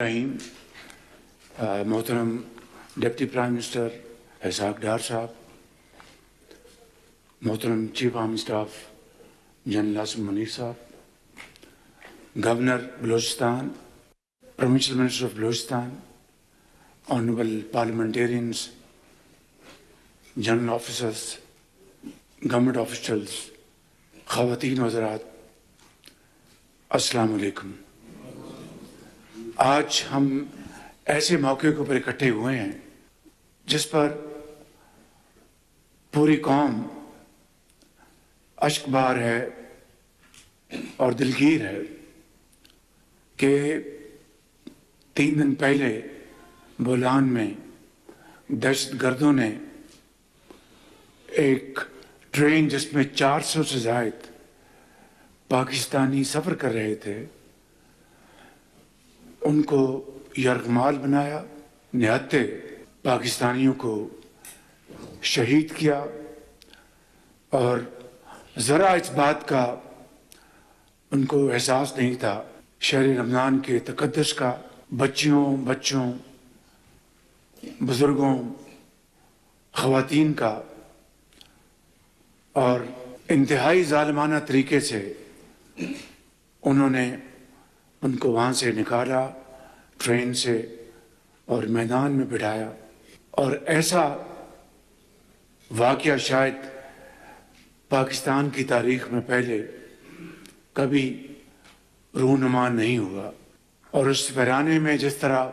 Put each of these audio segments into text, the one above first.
رحیم محترم deputy prime minister Ishaq Dar صاحب، محترم chief army staff general Asim Munir صاحب، governor Balochistan, provincial minister of Balochistan, honourable parliamentarians, general officers, government officials, خواتین حضرات، السلام علیکم۔ آج ہم ایسے موقع کے اوپر اکٹھے ہوئے ہیں جس پر پوری قوم اشک بار ہے اور دلگیر ہے کہ 3 دن پہلے بولان میں دہشت گردوں نے ایک ٹرین جس میں 400 سے زائد پاکستانی سفر کر رہے تھے ان کو یرغمال بنایا، نہتے پاکستانیوں کو شہید کیا، اور ذرا اس بات کا ان کو احساس نہیں تھا شہر رمضان کے تقدس کا، بچوں، بزرگوں، خواتین کا، اور انتہائی ظالمانہ طریقے سے انہوں نے ان کو وہاں سے نکالا ٹرین سے اور میدان میں بٹھایا، اور ایسا واقعہ شاید پاکستان کی تاریخ میں پہلے کبھی رونما نہیں ہوا۔ اور اس ویرانے میں جس طرح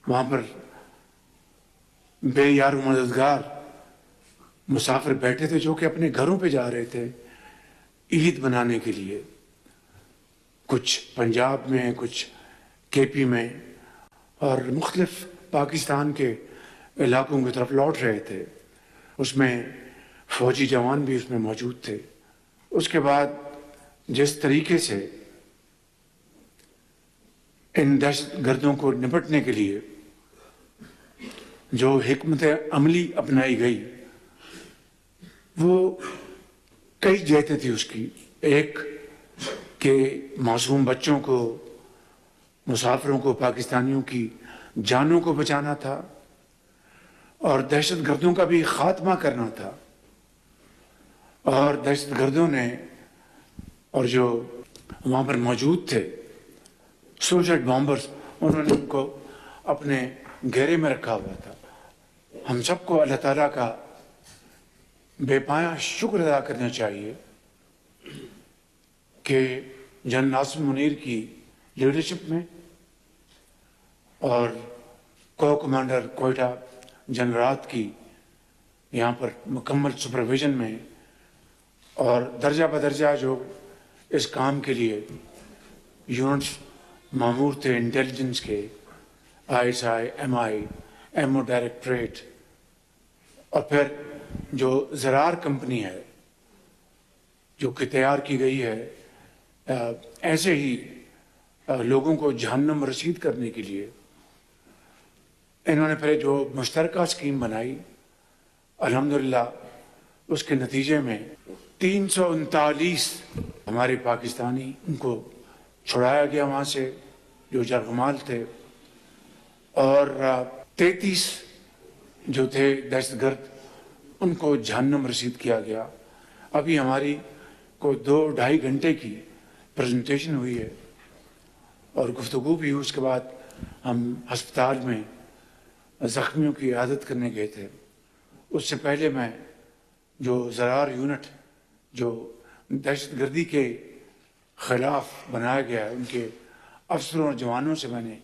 وہاں پر بے یار و مددگار مسافر بیٹھے تھے جو کہ اپنے گھروں پہ جا رہے تھے عید منانے کے لیے، کچھ پنجاب میں، کچھ کے پی میں، اور مختلف پاکستان کے علاقوں کی طرف لوٹ رہے تھے، اس میں فوجی جوان بھی اس میں موجود تھے۔ اس کے بعد جس طریقے سے ان دہشت گردوں کو نپٹنے کے لیے جو حکمت عملی اپنائی گئی وہ کئی جہتیں تھی اس کی۔ ایک کہ معصوم بچوں کو، مسافروں کو، پاکستانیوں کی جانوں کو بچانا تھا، اور دہشت گردوں کا بھی خاتمہ کرنا تھا۔ اور دہشت گردوں نے، اور جو وہاں پر موجود تھے سوسائڈ بامبرز، انہوں نے ان کو اپنے گھیرے میں رکھا ہوا تھا۔ ہم سب کو اللہ تعالیٰ کا بے پایا شکر ادا کرنا چاہیے کہ جنرل عاصم منیر کی لیڈرشپ میں اور کو کمانڈر کوئٹہ جنرلات کی یہاں پر مکمل سپرویژن میں، اور درجہ بدرجہ جو اس کام کے لیے یونٹس مامور تھے، انٹیلیجنس کے، ISI، MI، MO ڈائریکٹریٹ، اور پھر جو زرار کمپنی ہے جو کہ تیار کی گئی ہے ایسے ہی لوگوں کو جہنم رسید کرنے کے لیے، انہوں نے پھر جو مشترکہ اسکیم بنائی، الحمدللہ اس کے نتیجے میں 339 ہمارے پاکستانی ان کو چھڑایا گیا وہاں سے جو یرغمال تھے، اور 33 جو تھے دہشت گرد ان کو جہنم رسید کیا گیا۔ ابھی ہماری کو 2-2.5 گھنٹے کی پریزنٹیشن ہوئی ہے اور گفتگو بھی ہوئی، اس کے بعد ہم ہسپتال میں زخمیوں کی عیادت کرنے گئے تھے۔ اس سے پہلے میں جو زرار یونٹ جو دہشت گردی کے خلاف بنایا گیا ہے ان کے افسروں اور جوانوں سے میں نے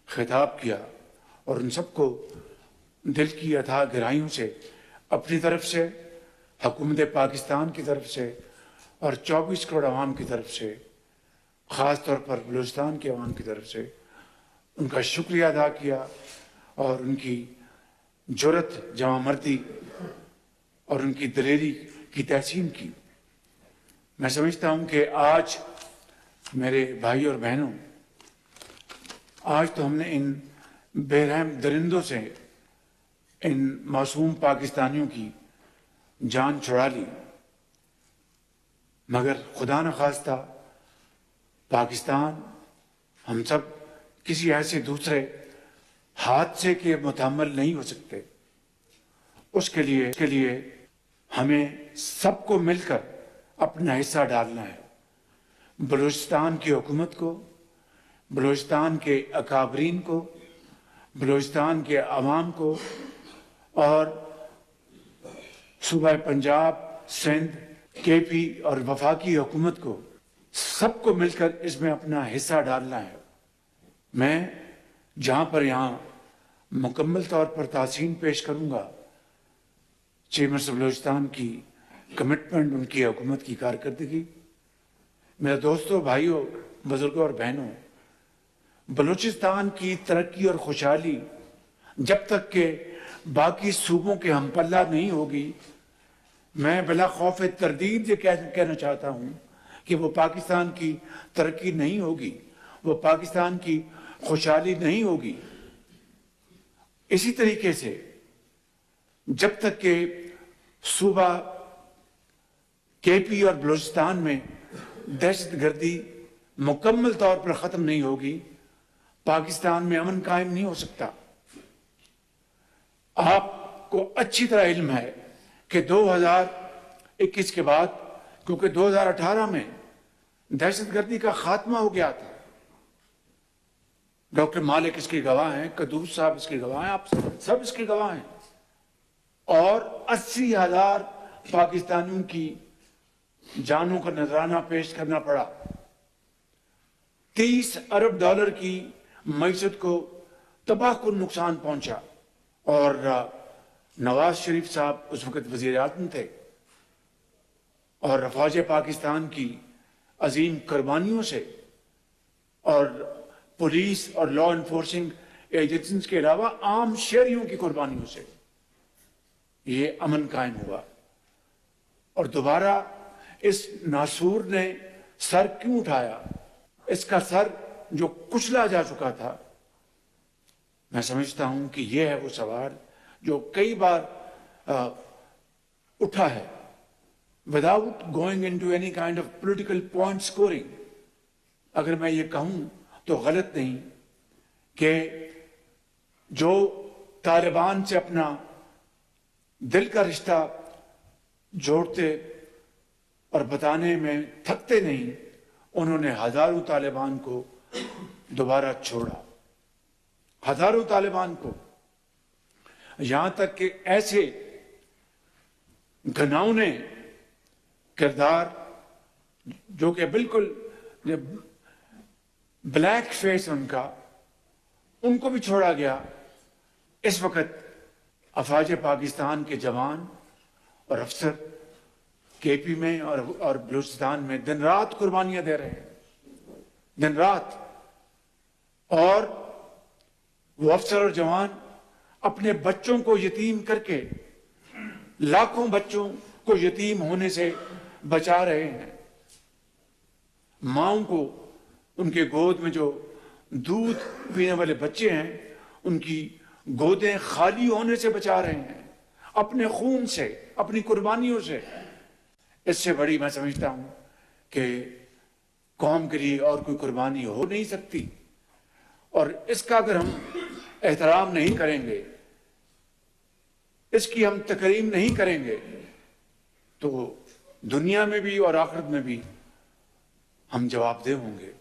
خطاب کیا، اور ان سب کو دل کی اتھاہ گہرائیوں سے اپنی طرف سے، حکومت پاکستان کی طرف سے، اور 24 کروڑ عوام کی طرف سے، خاص طور پر بلوچستان کے عوام کی طرف سے ان کا شکریہ ادا کیا، اور ان کی جرأت، جواں مردی اور ان کی دلیری کی تحسین کی۔ میں سمجھتا ہوں کہ آج میرے بھائی اور بہنوں، آج تو ہم نے ان بے رحم درندوں سے ان معصوم پاکستانیوں کی جان چھڑا لی، مگر خدا نخواستہ پاکستان ہم سب کسی ایسے دوسرے حادثے کے متحمل نہیں ہو سکتے۔ اس کے لیے ہمیں سب کو مل کر اپنا حصہ ڈالنا ہے۔ بلوچستان کی حکومت کو، بلوچستان کے اکابرین کو، بلوچستان کے عوام کو اور صوبہ پنجاب، سندھ، کے پی اور وفاقی حکومت کو، سب کو مل کر اس میں اپنا حصہ ڈالنا ہے۔ میں جہاں پر یہاں مکمل طور پر تحسین پیش کروں گا چیف منسٹر بلوچستان کی کمٹمنٹ، ان کی حکومت کی کارکردگی۔ میرے دوستوں، بھائیوں، بزرگوں اور بہنوں، بلوچستان کی ترقی اور خوشحالی جب تک کہ باقی صوبوں کے ہم پلہ نہیں ہوگی، میں بلا خوف تردید یہ کہنا چاہتا ہوں کہ وہ پاکستان کی ترقی نہیں ہوگی، وہ پاکستان کی خوشحالی نہیں ہوگی۔ اسی طریقے سے جب تک کہ صوبہ کے پی اور بلوچستان میں دہشت گردی مکمل طور پر ختم نہیں ہوگی، پاکستان میں امن قائم نہیں ہو سکتا۔ آپ کو اچھی طرح علم ہے کہ 2021 کے بعد، کیونکہ 2018 میں دہشت گردی کا خاتمہ ہو گیا تھا، ڈاکٹر مالک اس کی گواہ ہیں، قدوس صاحب اس کی گواہ ہیں، آپ سب اس کی گواہ ہیں، اور 80,000 پاکستانیوں کی جانوں کا نذرانہ پیش کرنا پڑا۔ 30 ارب ڈالر کی معیشت کو تباہ کن نقصان پہنچا، اور نواز شریف صاحب اس وقت وزیر اعظم تھے، اور افواج پاکستان کی عظیم قربانیوں سے اور پولیس اور لا انفورسنگ ایجنسیز کے علاوہ عام شہریوں کی قربانیوں سے یہ امن قائم ہوا۔ اور دوبارہ اس ناسور نے سر کیوں اٹھایا؟ اس کا سر جو کچلا جا چکا تھا، میں سمجھتا ہوں کہ یہ ہے وہ سوال جو کئی بار اٹھا ہے without going into any kind of political point scoring۔ اگر میں یہ کہوں تو غلط نہیں کہ جو طالبان سے اپنا دل کا رشتہ جوڑتے اور بتانے میں تھکتے نہیں، انہوں نے ہزاروں طالبان کو دوبارہ چھوڑا، ہزاروں طالبان کو، یہاں تک کہ ایسے گھناؤنے کردار جو کہ بالکل بلیک فیس ان کو بھی چھوڑا گیا۔ اس وقت افواج پاکستان کے جوان اور افسر کے پی میں اور بلوچستان میں دن رات قربانیاں دے رہے ہیں، دن رات، اور وہ افسر اور جوان اپنے بچوں کو یتیم کر کے لاکھوں بچوں کو یتیم ہونے سے بچا رہے ہیں، ماؤں کو ان کے گود میں جو دودھ پینے والے بچے ہیں ان کی گودیں خالی ہونے سے بچا رہے ہیں، اپنے خون سے، اپنی قربانیوں سے۔ اس سے بڑی میں سمجھتا ہوں کہ قوم کے لیے اور کوئی قربانی ہو نہیں سکتی، اور اس کا اگر ہم احترام نہیں کریں گے، اس کی ہم تکریم نہیں کریں گے، تو دنیا میں بھی اور آخرت میں بھی ہم جواب دہ ہوں گے۔